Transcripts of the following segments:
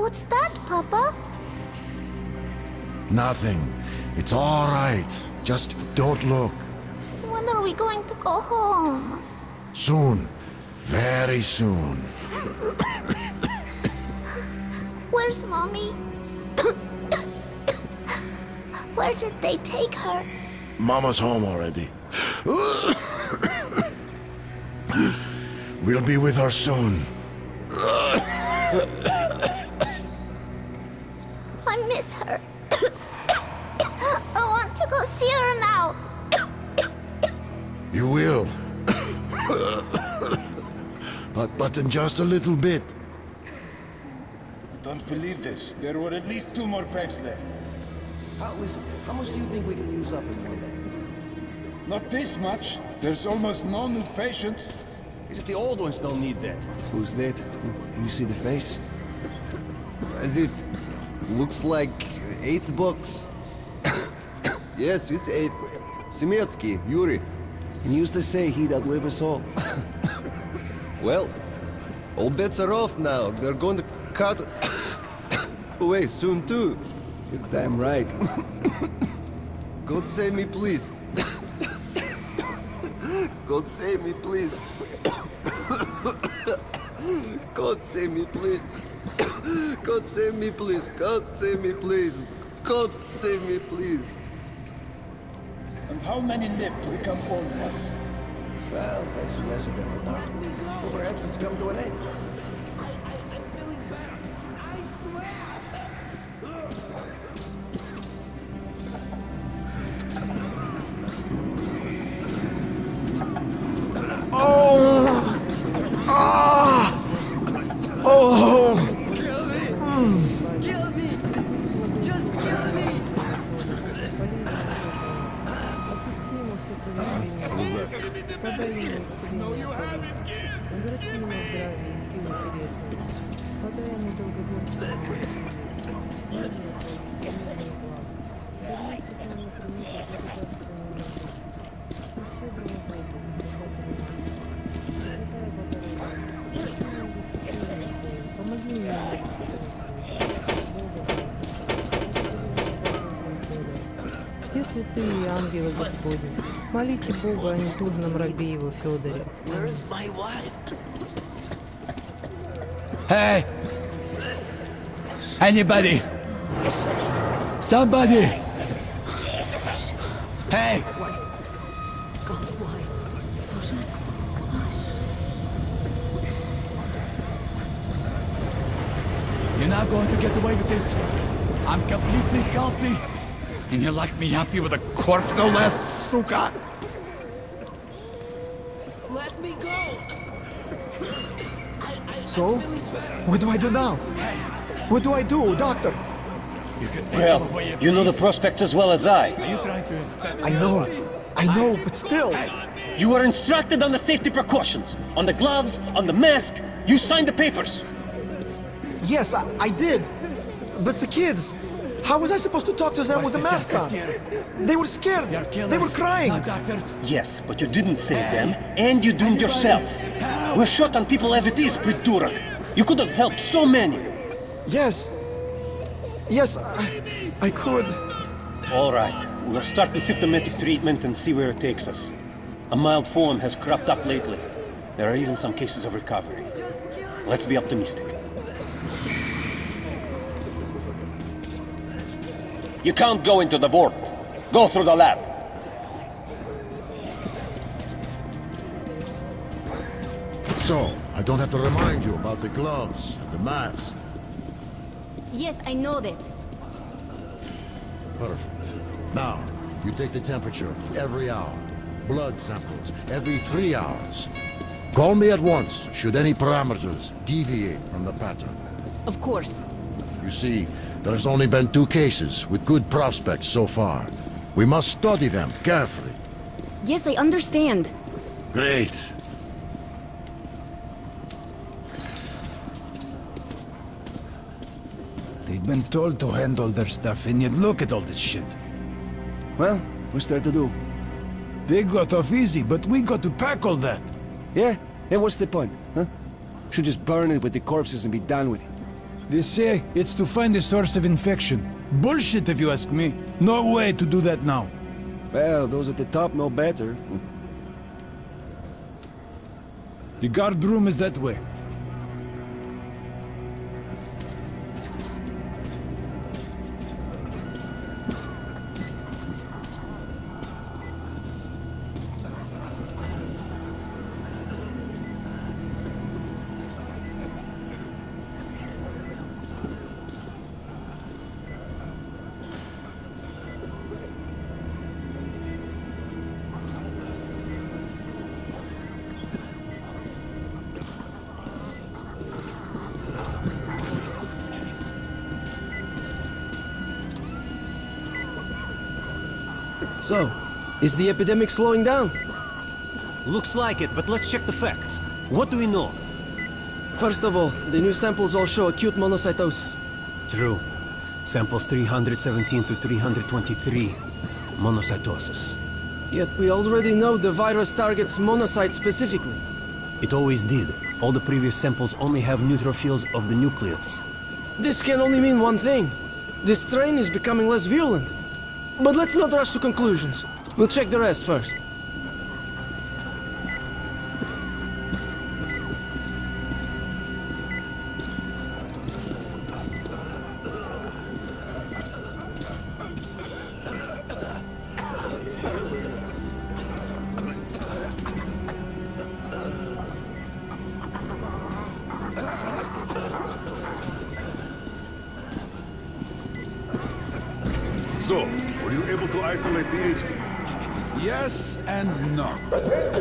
What's that, Papa? Nothing. It's all right. Just don't look. When are we going to go home? Soon. Very soon. Where's Mommy? Where did they take her? Mama's home already. We'll be with her soon. I miss her. I want to go see her now. You will. But in just a little bit. Don't believe this. There were at least 2 more packs left. Listen, how much do you think we can use up in one day? Not this much. There's almost no new patients. As if the old ones don't need that. Who's that? Can you see the face? As if... looks like 8 books. Yes, it's 8. Semetsky, Yuri. He used to say he'd outlive us all. Well, all bets are off now. They're going to cut away soon too. You're damn right. God save me, please. God save me, please. God save me, please. God save me, please. God save me, please. God save me, please. And how many live to become old ones? Well, less and less of them now. So perhaps it's come to an end. Kill me! Kill me! Just kill me! No, you haven't, kid! Все святые и ангелы Господни, молите Бога о нетужном рабе его Федоре. Hey! Anybody! Somebody! Hey! You're not going to get away with this. I'm completely healthy. And you like me happy with a corpse, no less, suka! Let me go! So? What do I do now? What do I do, doctor? Well, you know the prospects as well as I. Are you trying to infect I know, but still. You were instructed on the safety precautions. On the gloves, on the mask. You signed the papers. Yes, I did. But the kids, how was I supposed to talk to them with a mask on? They were scared. They were crying. Yes, but you didn't save them, and you doomed yourself. We're short on people as it is, Prydurok. You could have helped so many. Yes. Yes, I could. All right. We'll start the symptomatic treatment and see where it takes us. A mild form has cropped up lately. There are even some cases of recovery. Let's be optimistic. You can't go into the vault. Go through the lab. So, I don't have to remind you about the gloves, the mask. Yes, I know that. Perfect. Now, you take the temperature every hour. Blood samples every 3 hours. Call me at once, should any parameters deviate from the pattern. Of course. You see, there's only been 2 cases with good prospects so far. We must study them carefully. Yes, I understand. Great. They've been told to handle their stuff, and yet look at all this shit. Well, what's there to do? They got off easy, but we got to pack all that. Yeah? What's the point, huh? Should just burn it with the corpses and be done with it. They say it's to find the source of infection. Bullshit if you ask me. No way to do that now. Well, those at the top know better. The guard room is that way. So, is the epidemic slowing down? Looks like it, but let's check the facts. What do we know? First of all, the new samples all show acute monocytosis. True. Samples 317 to 323. Monocytosis. Yet we already know the virus targets monocytes specifically. It always did. All the previous samples only have neutrophils of the nucleates. This can only mean one thing. This strain is becoming less virulent. But let's not rush to conclusions. We'll check the rest first. So, were you able to isolate the agent? Yes and no.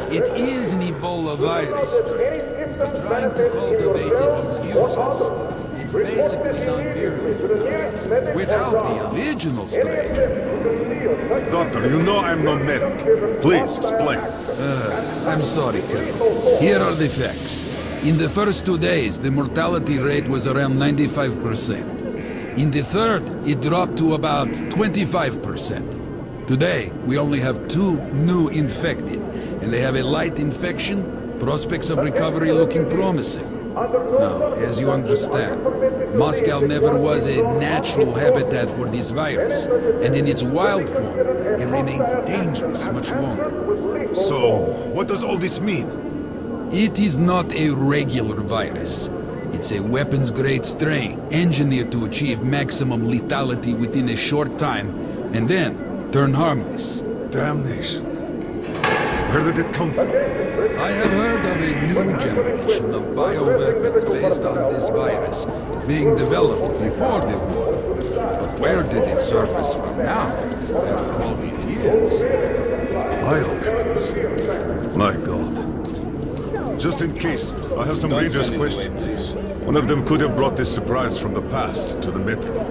It is an Ebola virus strain, but trying to cultivate it is useless. It's basically non-virulent. Without the original strain... Doctor, you know I'm no medic. Please, explain. I'm sorry, Colonel. Here are the facts. In the first 2 days, the mortality rate was around 95%. In the third, it dropped to about 25%. Today, we only have 2 new infected, and they have a light infection, prospects of recovery looking promising. Now, as you understand, Moscow never was a natural habitat for this virus, and in its wild form, it remains dangerous much longer. So, what does all this mean? It is not a regular virus. It's a weapons-grade strain, engineered to achieve maximum lethality within a short time, and then turn harmless. Damnation. Where did it come from? I have heard of a new generation of bioweapons based on this virus being developed before the war. But where did it surface from now, after all these years? Bioweapons? My God. Just in case, I have some Rangers questions. One of them could have brought this surprise from the past to the Metro.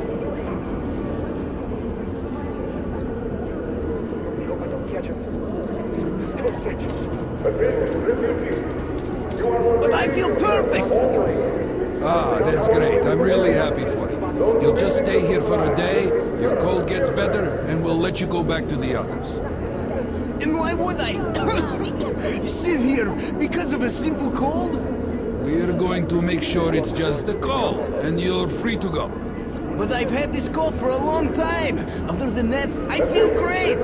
But I feel perfect! Ah, that's great. I'm really happy for you. You'll just stay here for a day, your cold gets better, and we'll let you go back to the others. And why would I sit here because of a simple cold? We're going to make sure it's just a cold, and you're free to go. But I've had this cough for a long time. Other than that, I feel great.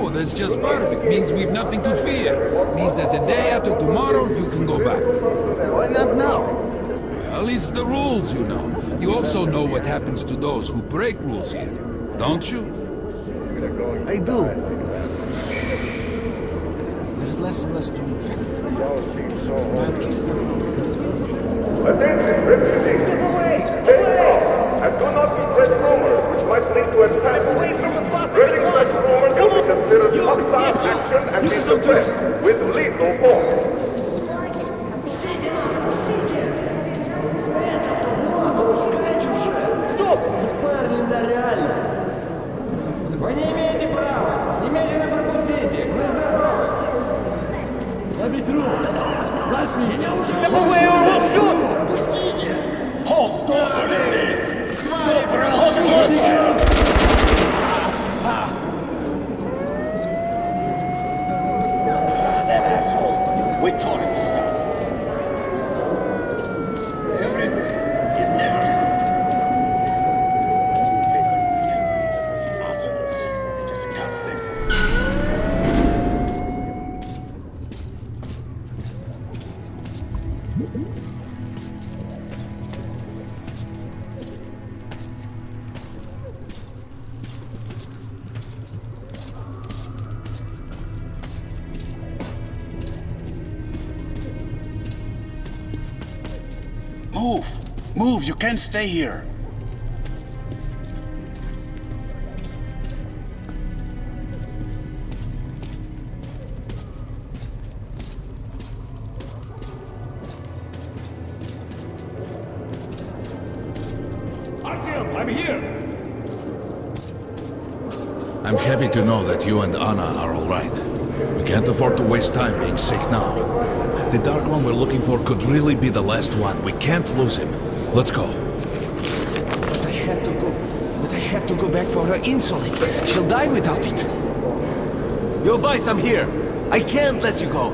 Oh, that's just perfect. Means we've nothing to fear. Means that the day after tomorrow, you can go back. Why not now? Well, it's the rules, you know. You also know what happens to those who break rules here, don't you? I do. There's less and less to be infected. Mild cases are Attention, refugees! Stay calm and do not spread rumors which might lead to attack. Spreading such rumors will be considered hostile action and be suppressed with lethal force. Вы не имеете права! Немедленно пропустите! Мы здоровы! Let me through! Let me! Вы его ждут! Пропустите! Hold, stop! That asshole. We told him to stop. Every day, it never stops. Move! Move! You can't stay here! Artyom, I'm here! I'm happy to know that you and Anna are all right. We can't afford to waste time being sick now. The Dark One we're looking for could really be the last one. We can't lose him. Let's go. But I have to go. But I have to go back for her insulin. She'll die without it. Yo, boys, I'm here. I can't let you go.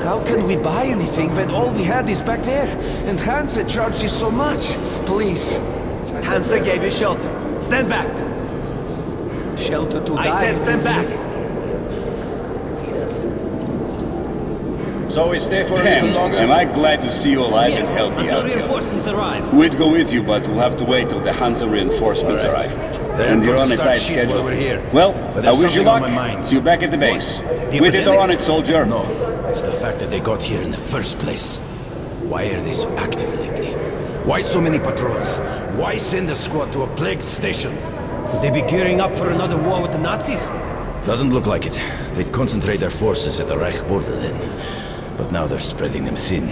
How can we buy anything when all we had is back there? And Hansa charges so much. Please. Hansa gave you shelter. Stand back. Shelter to die. I said stand back. So we stay for a little longer? Am I glad to see you alive and healthy until out here. reinforcements arrive. We'd go with you, but we'll have to wait till the Hansa reinforcements arrive. They're And you're going on to a tight start shit schedule. while we're here. Well, But I there's wish you something on luck. my mind. See you back at the base. The With it or epidemic? on it, soldier. No, it's the fact that they got here in the first place. Why are they so active lately? Why so many patrols? Why send a squad to a plagued station? Would they be gearing up for another war with the Nazis? Doesn't look like it. They'd concentrate their forces at the Reich border then. But now they're spreading them thin.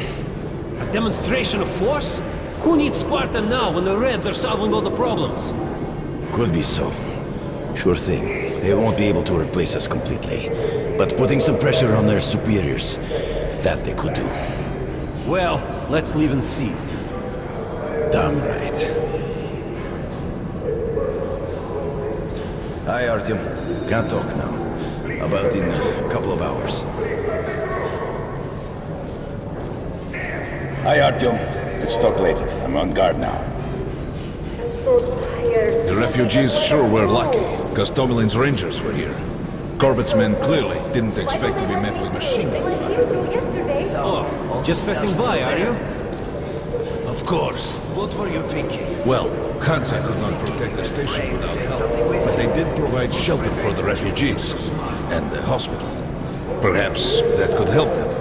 A demonstration of force? Who needs Sparta now when the Reds are solving all the problems? Could be so. Sure thing. They won't be able to replace us completely. But putting some pressure on their superiors, that they could do. Well, let's leave and see. Damn right. Hi, Artyom. Can't talk now. About in a couple of hours. Hi, Artyom. Let's talk later. I'm on guard now. The refugees sure were lucky, because Tomelin's rangers were here. Corbett's men clearly didn't expect to be met with machine gun fire. So, just passing by, are you? Of course. What were you thinking? Well, Hansa could not protect the station without help, but they did provide shelter for the refugees and the hospital. Perhaps that could help them.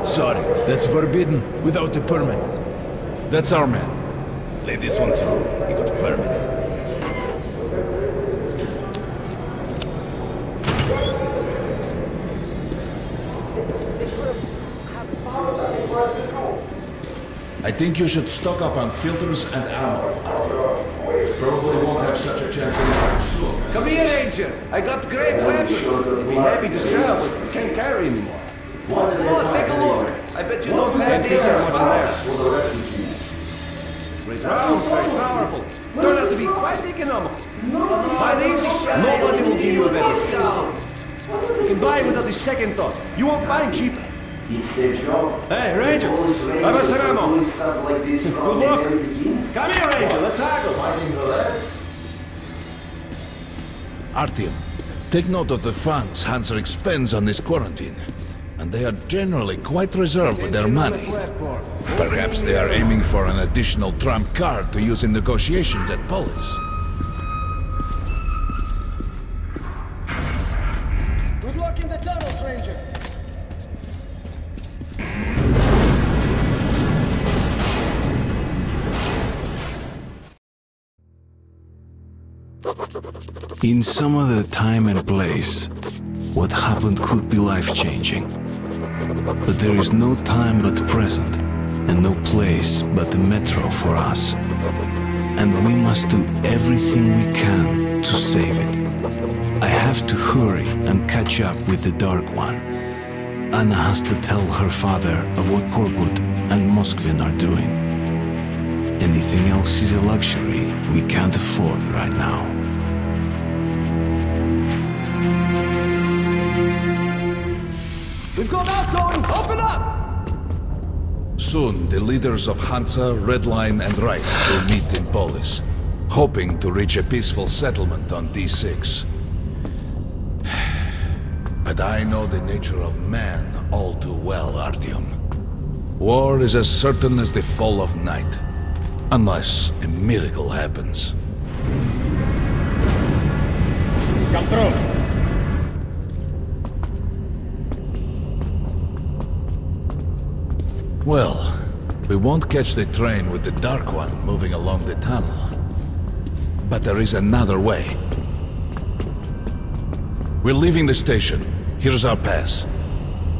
Sorry, that's forbidden without a permit. That's our man. Let this one through. He got a permit. I think you should stock up on filters and ammo, Artyom. Probably won't have such a chance anytime soon. Come here, Ranger. I got great weapons. Be happy to sell, but we can't carry anymore. Come on, take a look. I bet you don't have this as much left. Great rounds, very powerful. Turn out to be quite economical. Buy these, nobody will give you a better sale. You can buy without a second thought. You won't find cheaper. It's their job. Hey, Ranger, have us some ammo. Stuff like this Good from luck. the very beginning. Come here, Ranger, let's haggle. Artyom, take note of the funds Hansa expends on this quarantine. And they are generally quite reserved with their money. Perhaps they are aiming for an additional trump card to use in negotiations at Polis. Good luck in the tunnels, Ranger. In some other time and place, what happened could be life-changing. But there is no time but the present, and no place but the metro for us. And we must do everything we can to save it. I have to hurry and catch up with the Dark One. Anna has to tell her father of what Korbut and Moskvin are doing. Anything else is a luxury we can't afford right now. We've got outgoing! Open up! Soon, the leaders of Hansa, Red Line, and Reich will meet in Polis, hoping to reach a peaceful settlement on D6. But I know the nature of man all too well, Artyom. War is as certain as the fall of night, unless a miracle happens. Come through. Well, we won't catch the train with the Dark One moving along the tunnel. But there is another way. We're leaving the station. Here's our pass.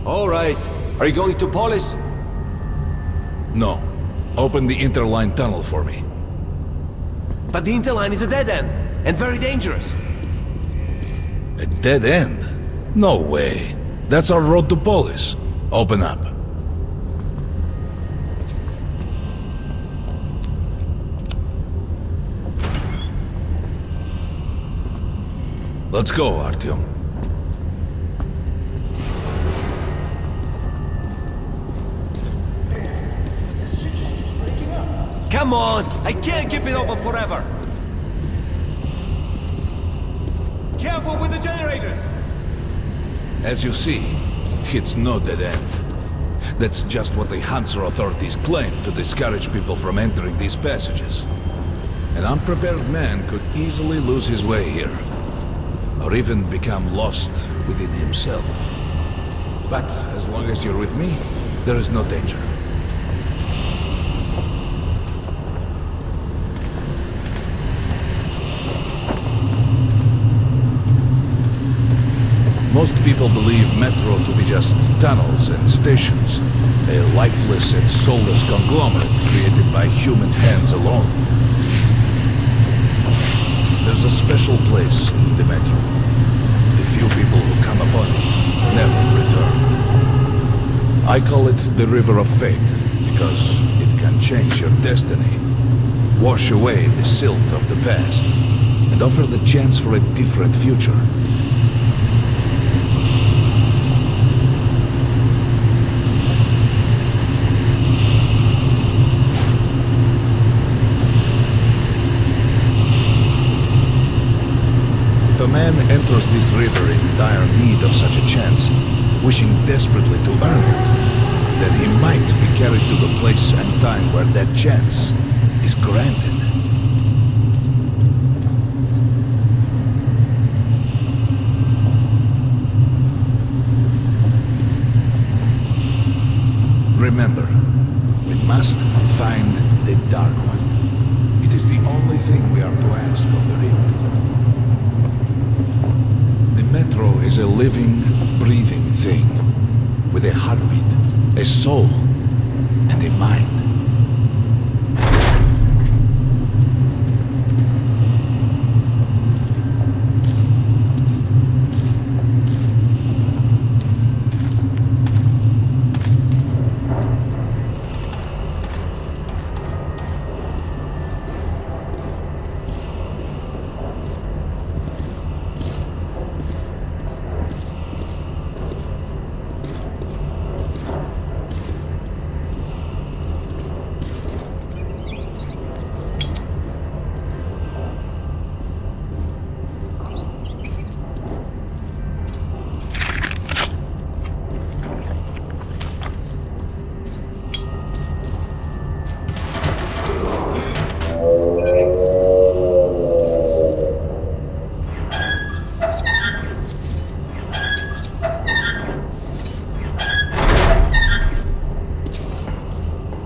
All right. Are you going to Polis? No. Open the interline tunnel for me. But the interline is a dead end, and very dangerous. A dead end? No way. That's our road to Polis. Open up. Let's go, Artyom. Come on! I can't keep it open forever! Careful with the generators! As you see, it's no dead end. That's just what the Hansa authorities claim to discourage people from entering these passages. An unprepared man could easily lose his way here, or even become lost within himself. But as long as you're with me, there is no danger. Most people believe metro to be just tunnels and stations, a lifeless and soulless conglomerate created by human hands alone. There's a special place in the metro. The few people who come upon it never return. I call it the River of Fate, because it can change your destiny, wash away the silt of the past, and offer the chance for a different future. If a man enters this river in dire need of such a chance, wishing desperately to earn it, then he might be carried to the place and time where that chance is granted. Remember, we must find the Dark One. It is the only thing we are to ask of the river. The metro is a living, breathing thing, with a heartbeat, a soul, and a mind.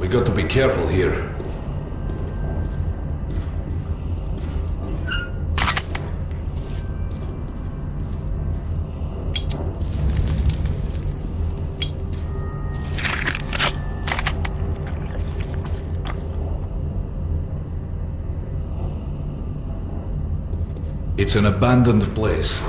We got to be careful here. It's an abandoned place.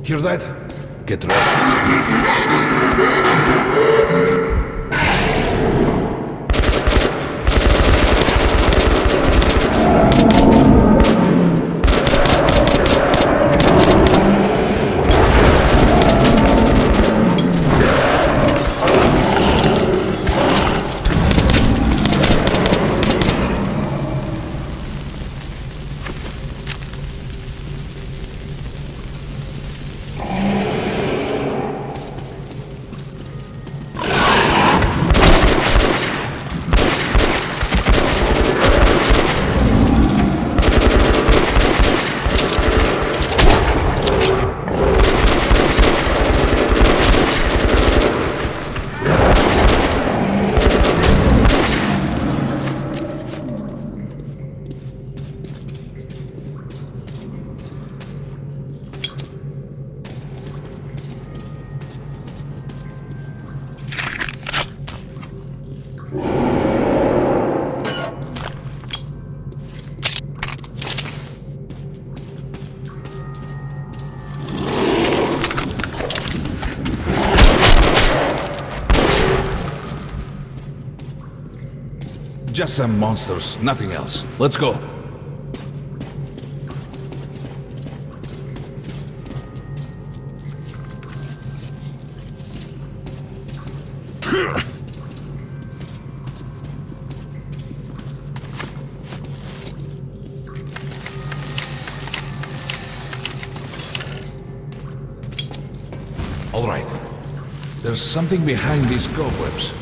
Hear that? Get ready. Just some monsters, nothing else. Let's go. All right. There's something behind these cobwebs.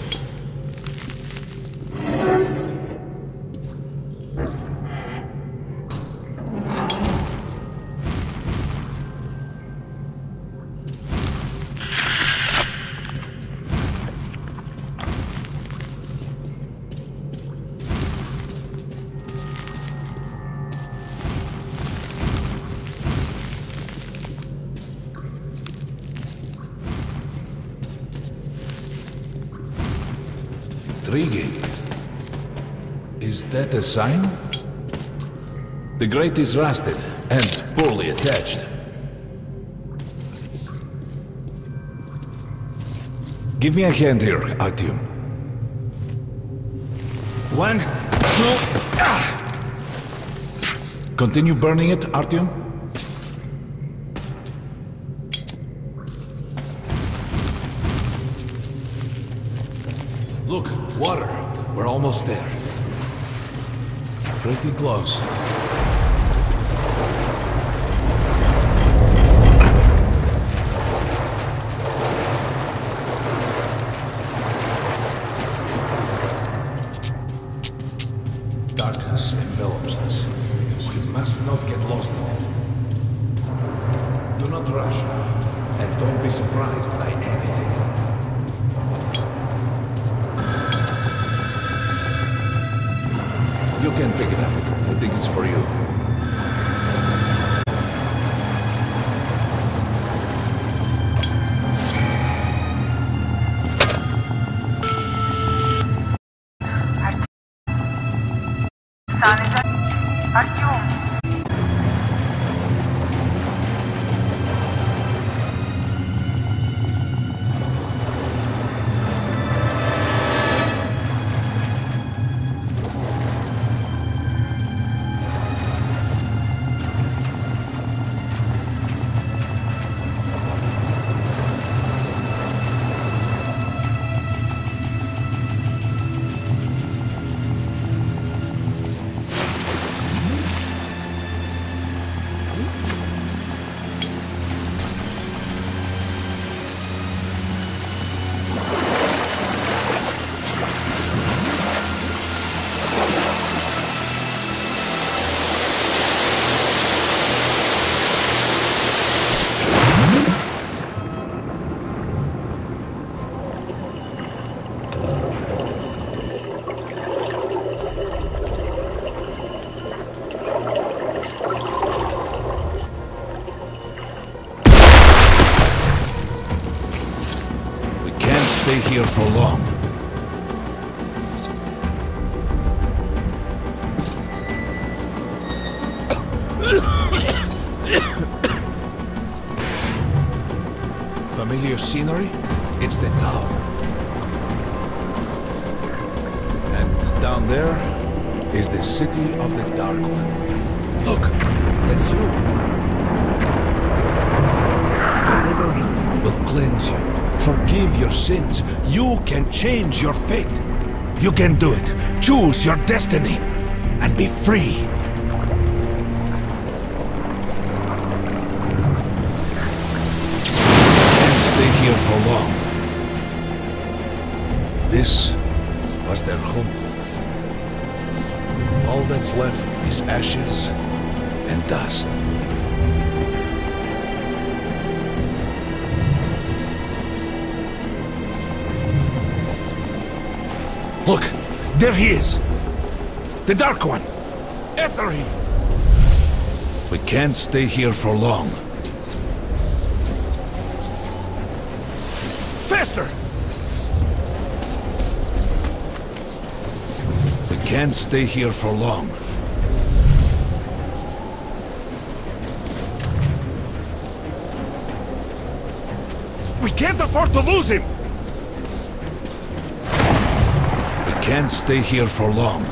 Intriguing. Is that a sign? The grate is rusted and poorly attached. Give me a hand here, Artyom. 1, 2, Continue burning it, Artyom. Look, water. We're almost there. Pretty close. Darkness envelops us. We must not get lost in it. Do not rush, and don't be surprised by anything. You can pick it up. I think it's for you. Артём! Stay here for long. your scenery? It's the tower. And down there is the city of the Dark One. Look, that's you. The river will cleanse you, forgive your sins. You can change your fate. You can do it. Choose your destiny and be free. Stay here for long. This was their home. All that's left is ashes and dust. Look, there he is! The Dark One! After him! We can't stay here for long. Faster! We can't stay here for long. We can't afford to lose him! We can't stay here for long.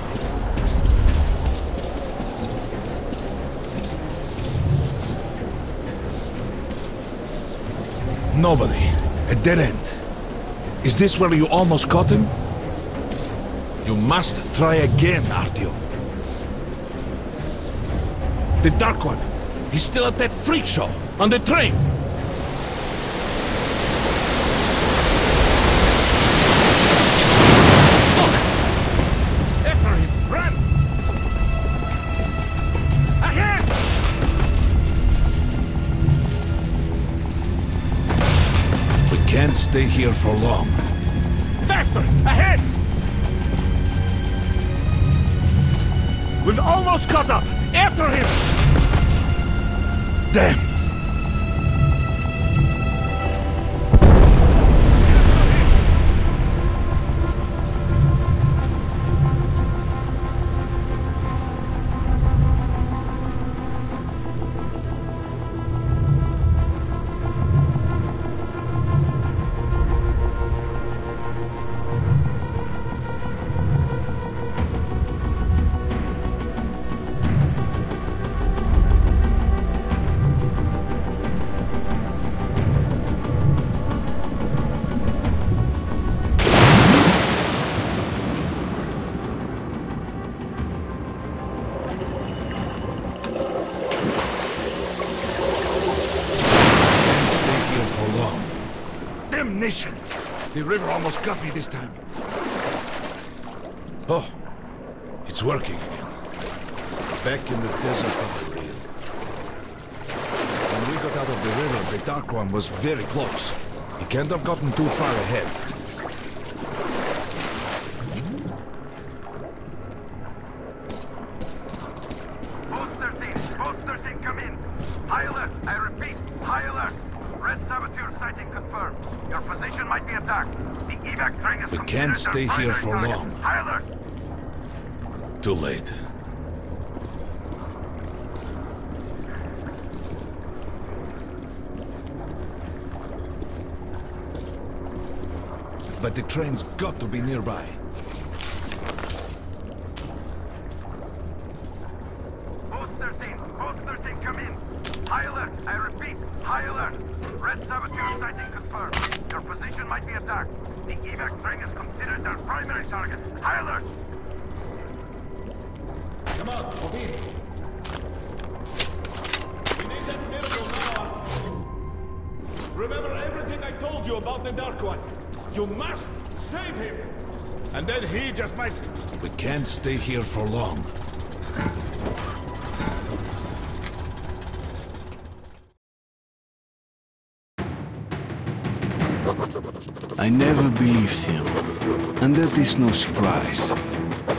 Nobody. A dead end. Is this where you almost caught him? You must try again, Artyom. The Dark One. He's still at that freak show on the train. Look! After him! Run! Ahead! We can't stay here for long. Faster! Ahead! We've almost caught up! After him! Damn! Damnation! The river almost got me this time. Oh, it's working again. Back in the desert of the real. When we got out of the river, the Dark One was very close. He can't have gotten too far ahead. Post 13, come in. High alert, I repeat, high alert. Red saboteur sighting confirmed. Your position might be attacked. The evac train is... We can't stay here for long. High alert. Too late. But the train's got to be nearby. Post 13, come in. High alert, I repeat, high alert. Red saboteur sighting confirmed. Your position might be attacked. The evac train is considered their primary target. High alert. Come on, Obin. We need that miracle now. Remember everything I told you about the Dark One. You must save him. And then he just might... We can't stay here for long. I never believed him, and that is no surprise.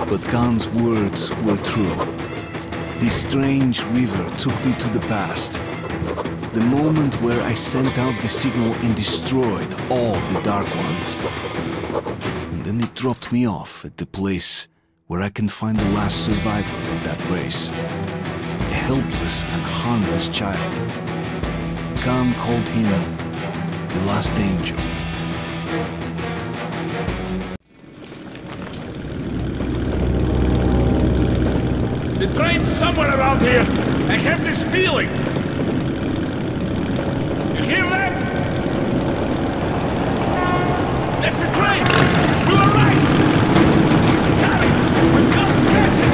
But Khan's words were true. This strange river took me to the past. The moment where I sent out the signal and destroyed all the Dark Ones. And then it dropped me off at the place where I can find the last survivor of that race. A helpless and harmless child. Khan called him the last angel. The train's somewhere around here. I have this feeling. You hear that? That's the train! We were right! Got it! We've got to catch it!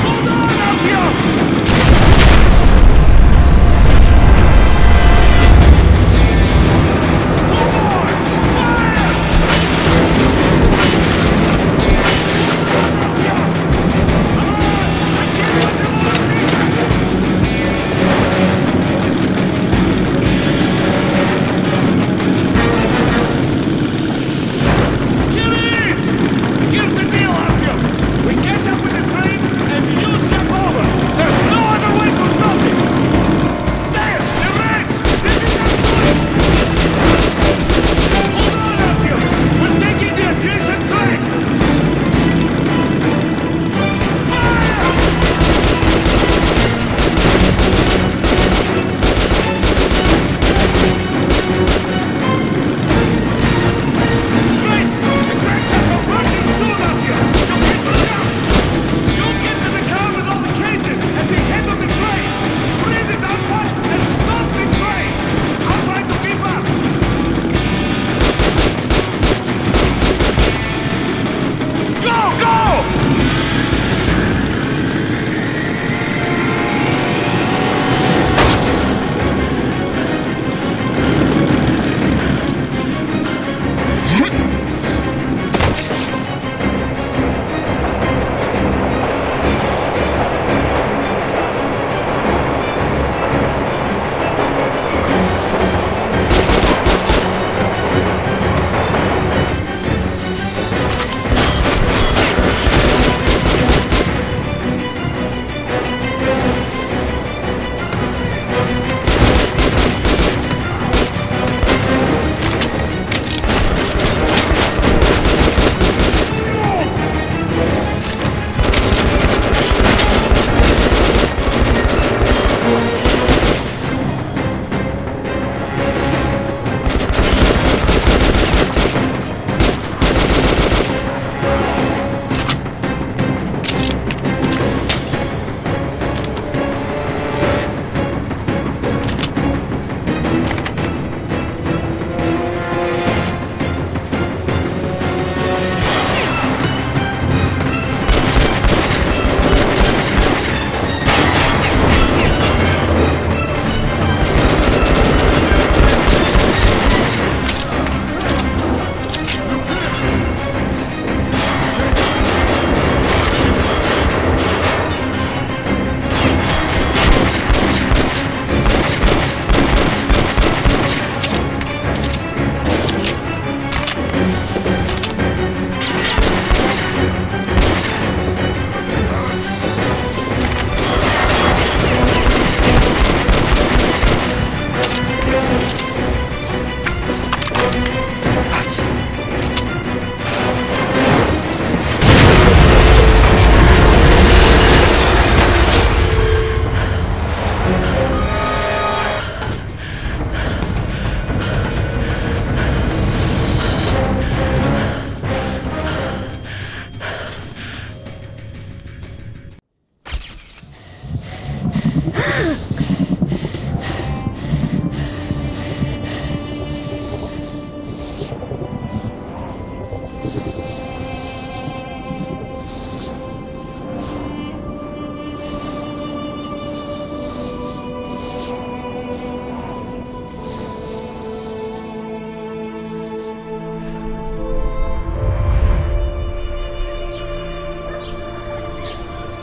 Hold on up here!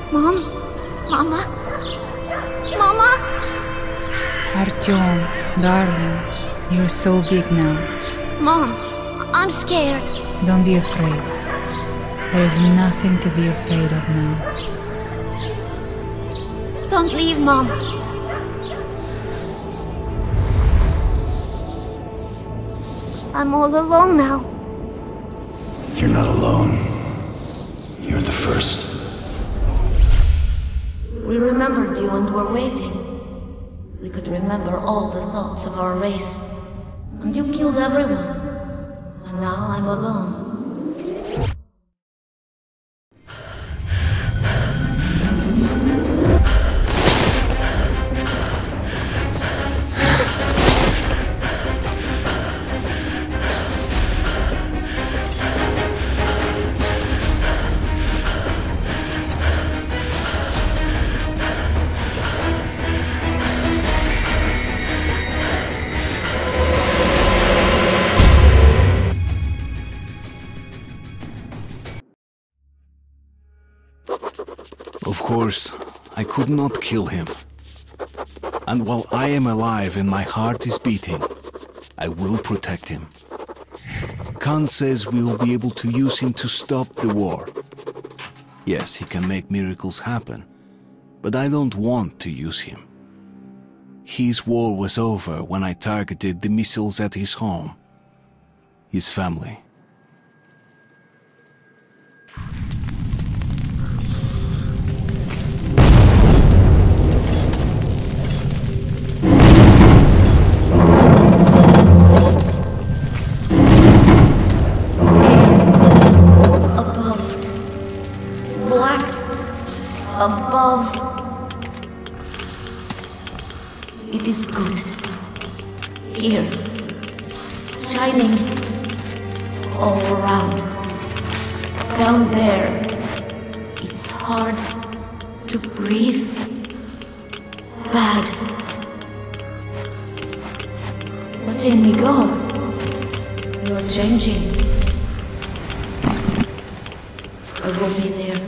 Mom? Mama? Mama? Artyom, darling, you're so big now. Mom, I'm scared. Don't be afraid. There is nothing to be afraid of now. Don't leave, Mom. I'm all alone now. You're not alone. You're the first. We remembered you and were waiting. We could remember all the thoughts of our race. And you killed everyone. And now I'm alone. Of course, I could not kill him. And while I am alive and my heart is beating, I will protect him. Khan says we will be able to use him to stop the war. Yes, he can make miracles happen, but I don't want to use him. His war was over when I targeted the missiles at his home, his family. Above. It is good. Here. Shining. All around. Down there. It's hard to breathe. Bad. Letting me go. You're changing. I will be there.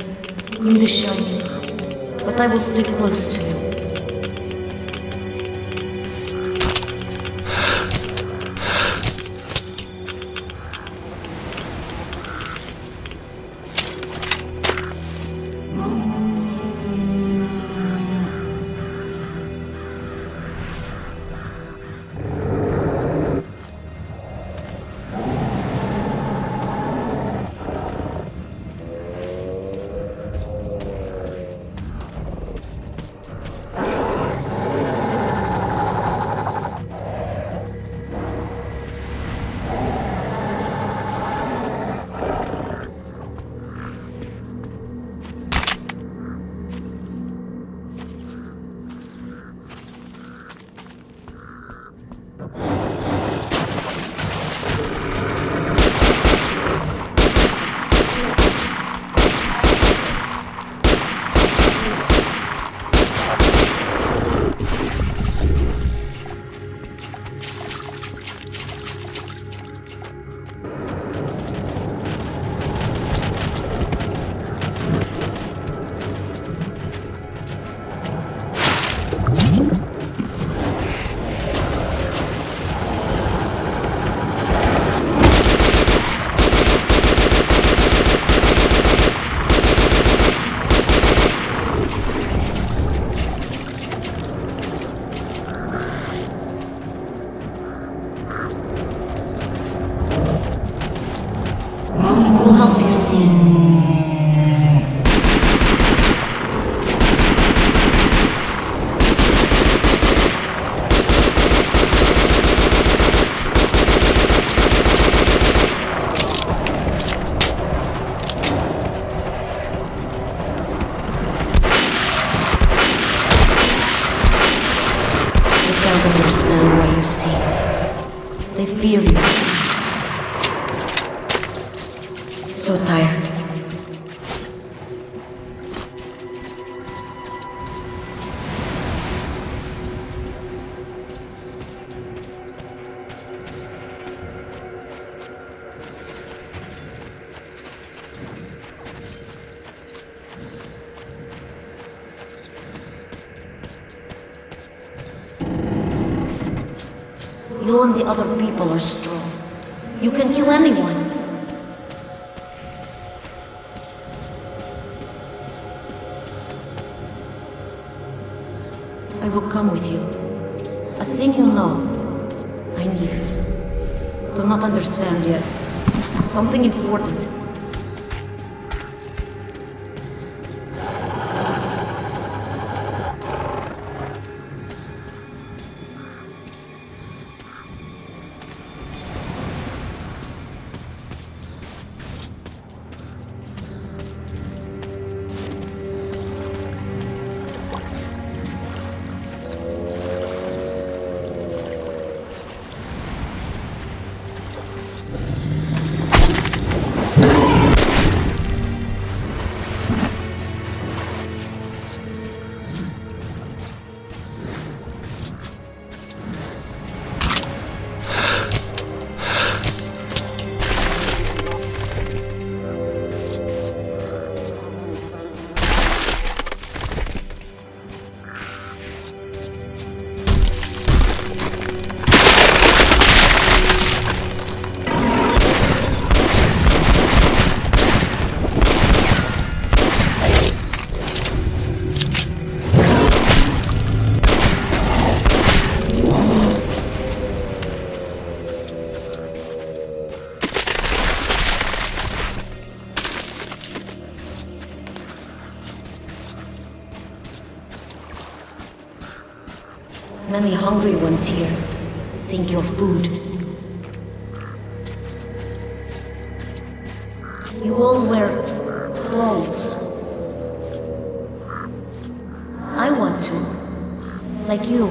In the shining. But I will stay close to you. We'll help you see. They can't understand why you see. They fear you. So tired. You and the other people are strong. You can kill anyone. I will come with you. A thing you know. I need it. Do not understand yet. Something important. many hungry ones here. Think you're food. You all wear clothes. I want to. Like you.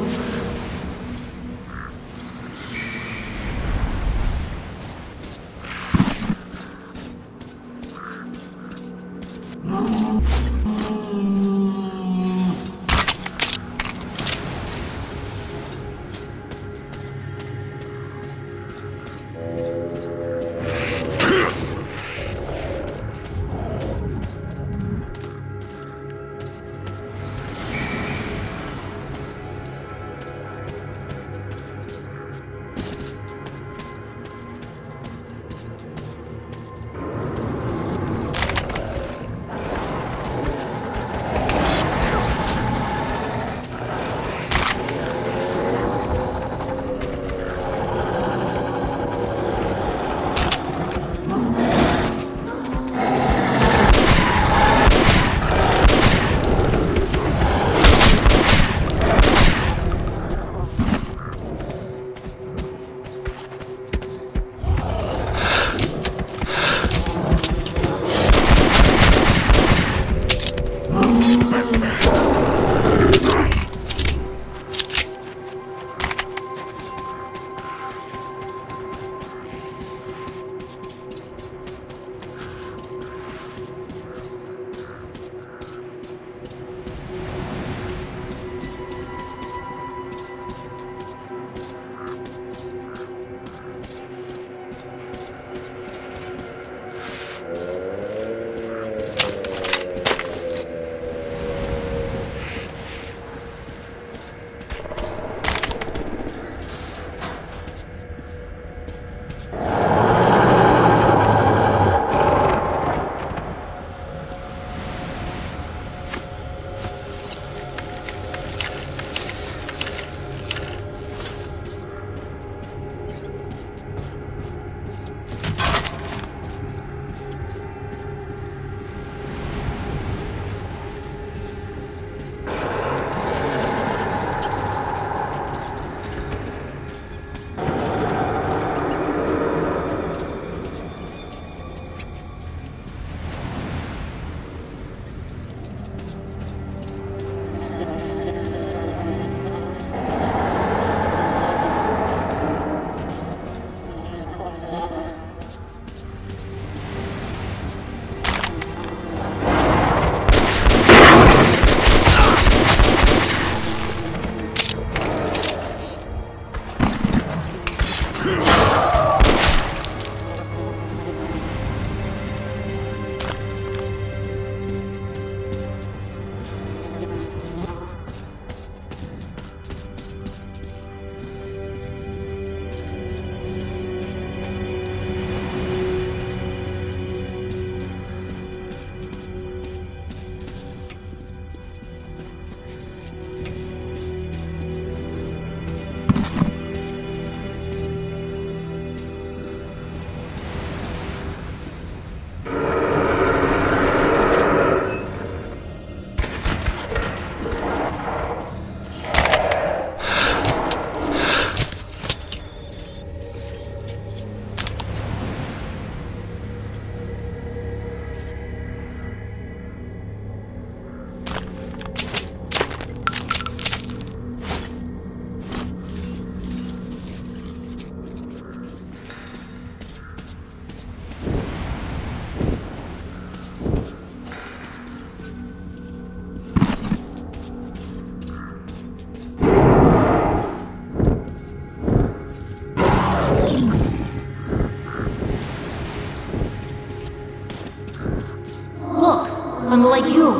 I'm like you,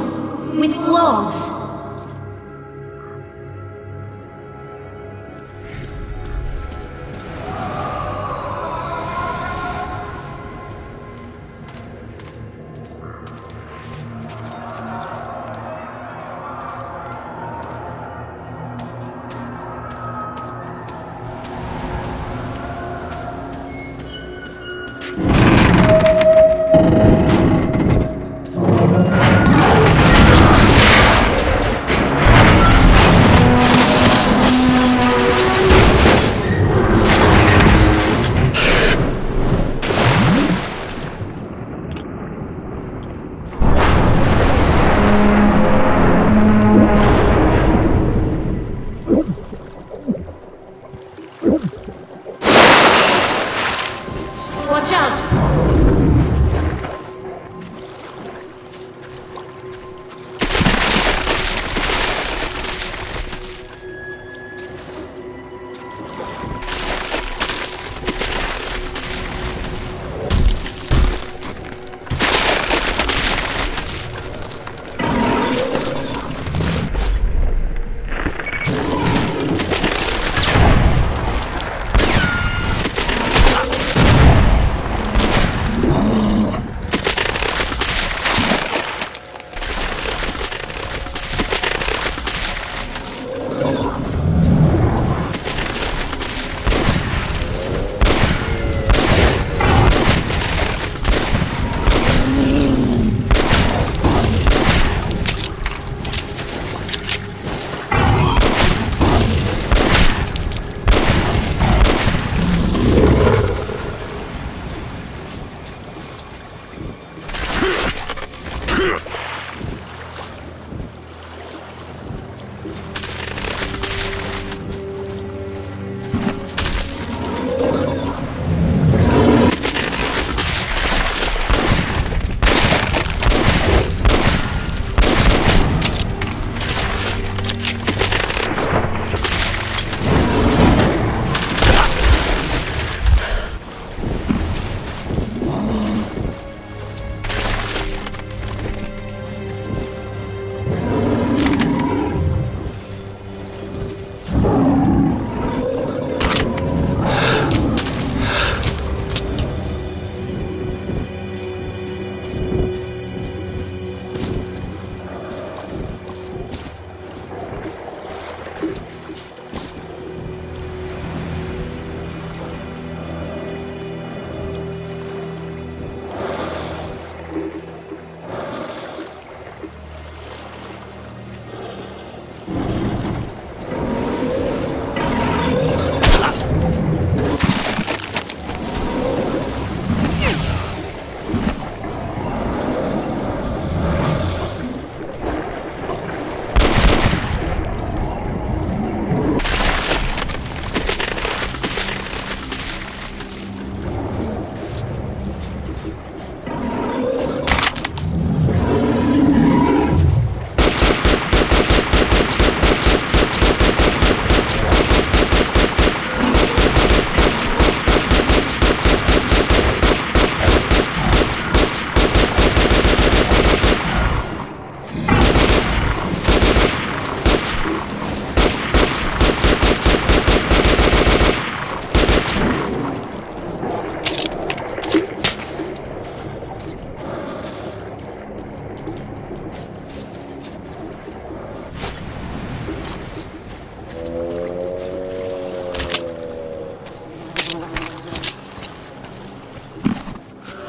with clothes. Watch out!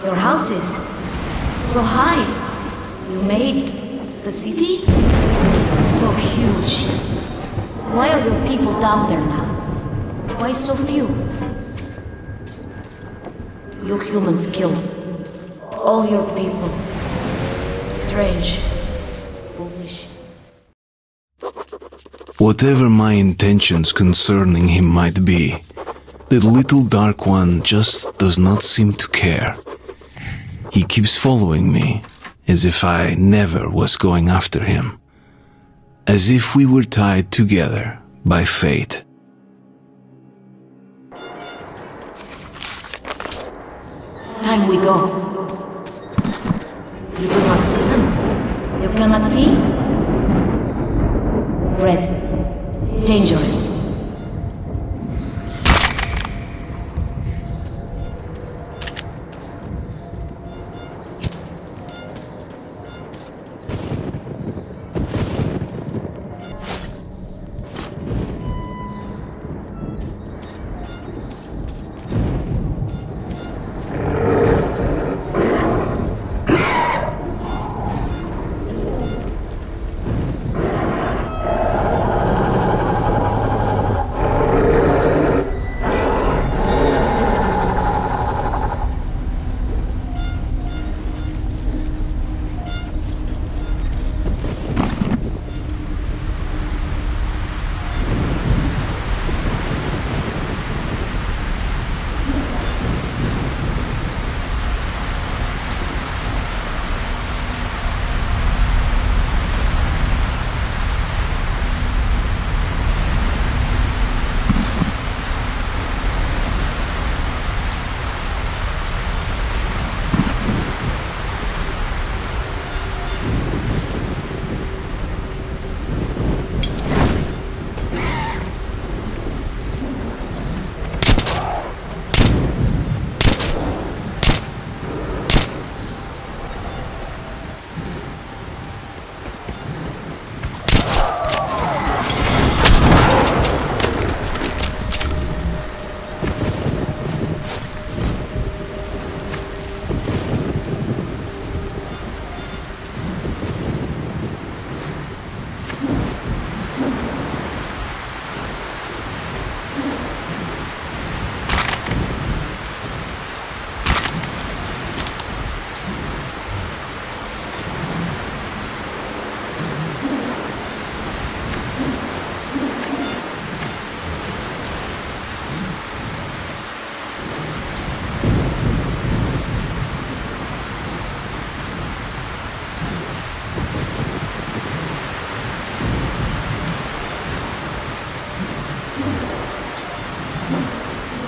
Your houses, so high. You made the city? So huge. Why are your people down there now? Why so few? You humans killed all your people. Strange. Foolish. Whatever my intentions concerning him might be, the little Dark One just does not seem to care. He keeps following me, as if I never was going after him. As if we were tied together by fate. Time we go. You do not see them? You cannot see? Red. Dangerous.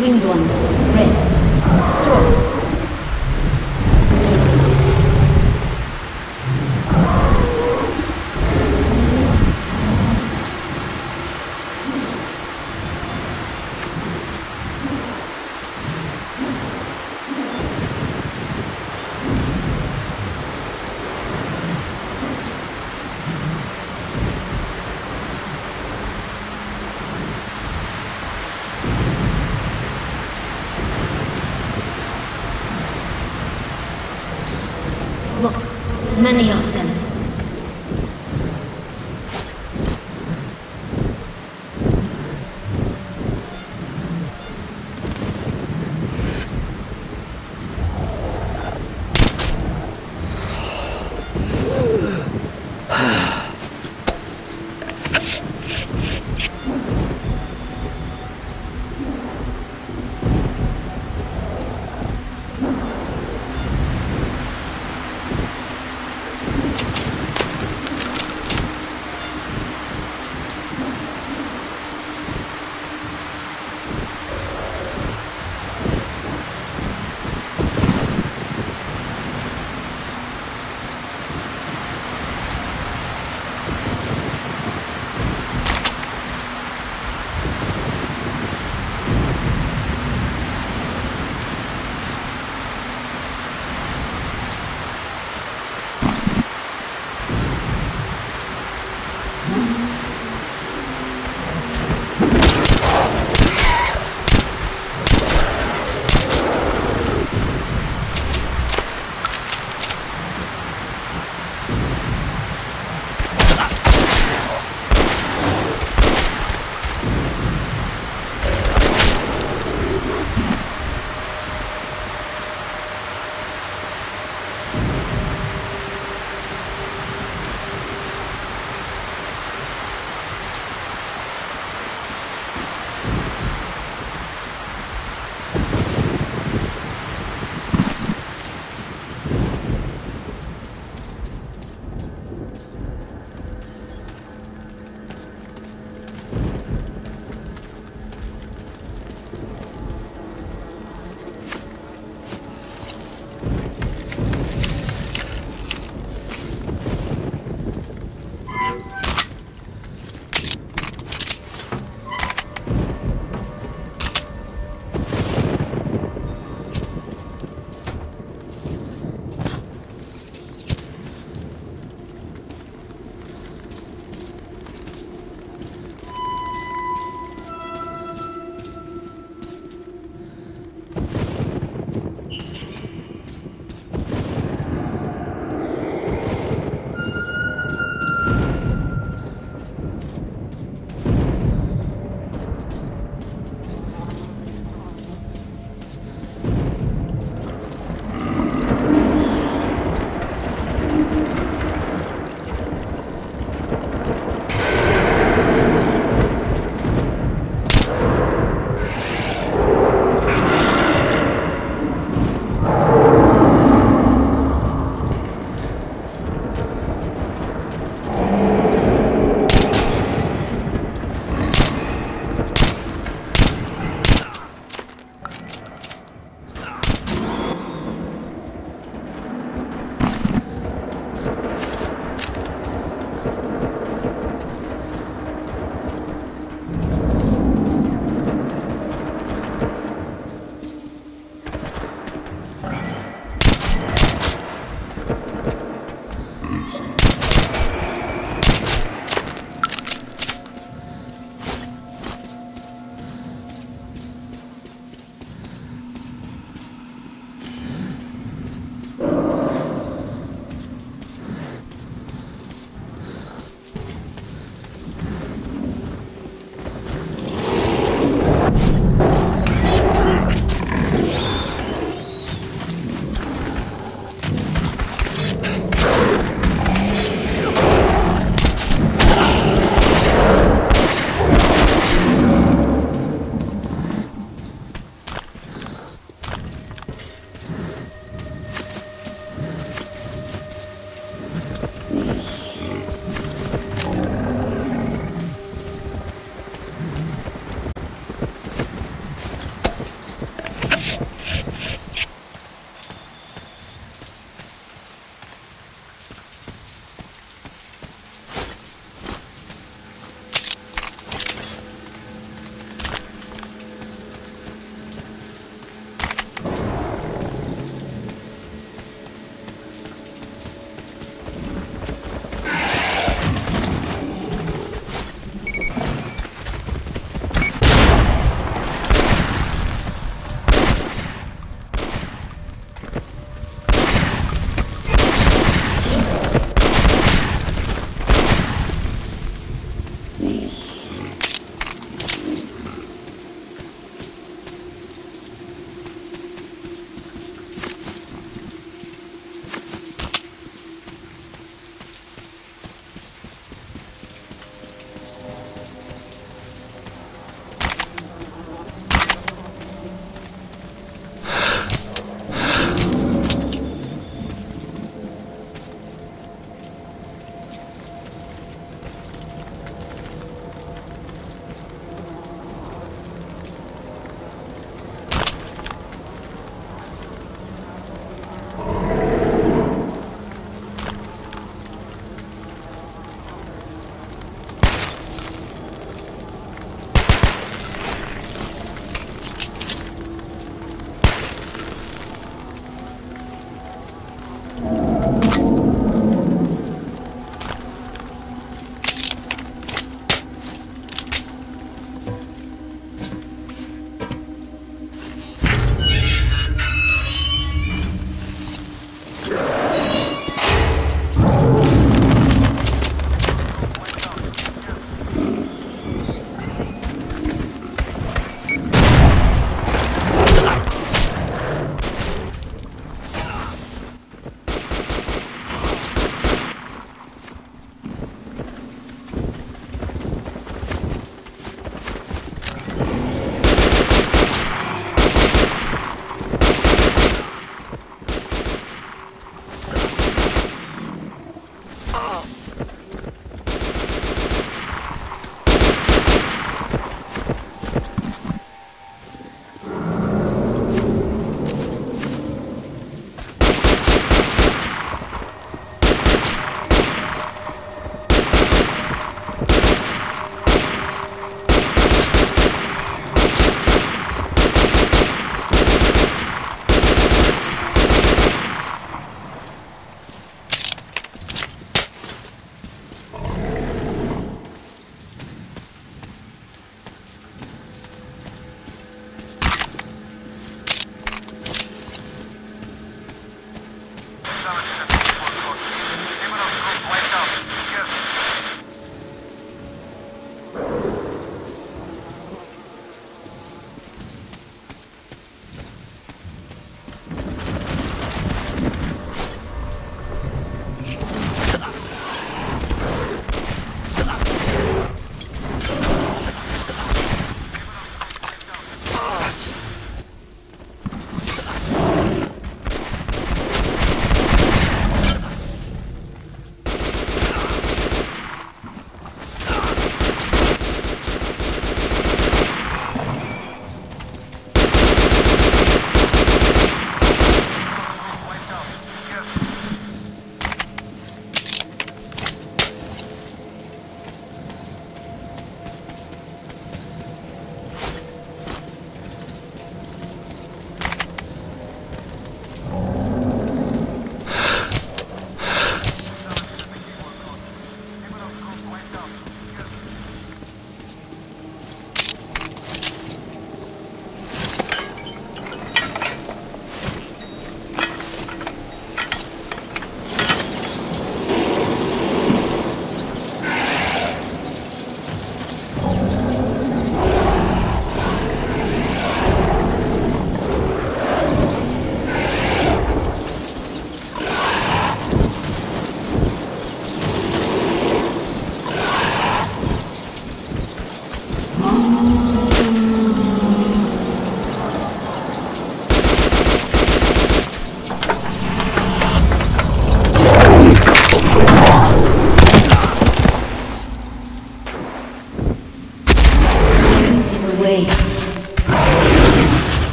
Winged ones, red. Straw. Look, many of them.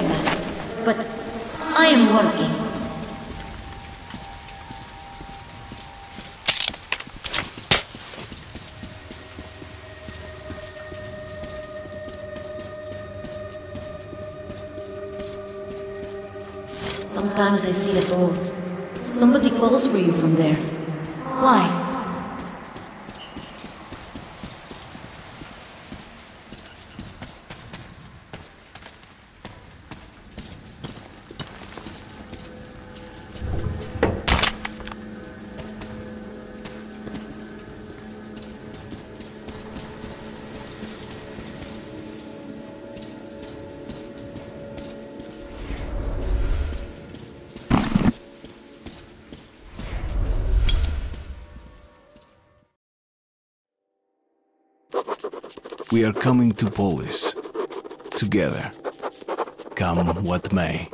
fast, but I am working. Sometimes I see the door. Somebody calls for you from there. Why? We are coming to Polis. Together. Come what may.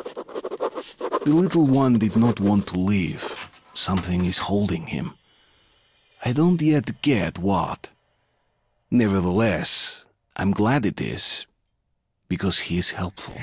The little one did not want to leave. Something is holding him. I don't yet get what. Nevertheless, I'm glad it is, because he is helpful.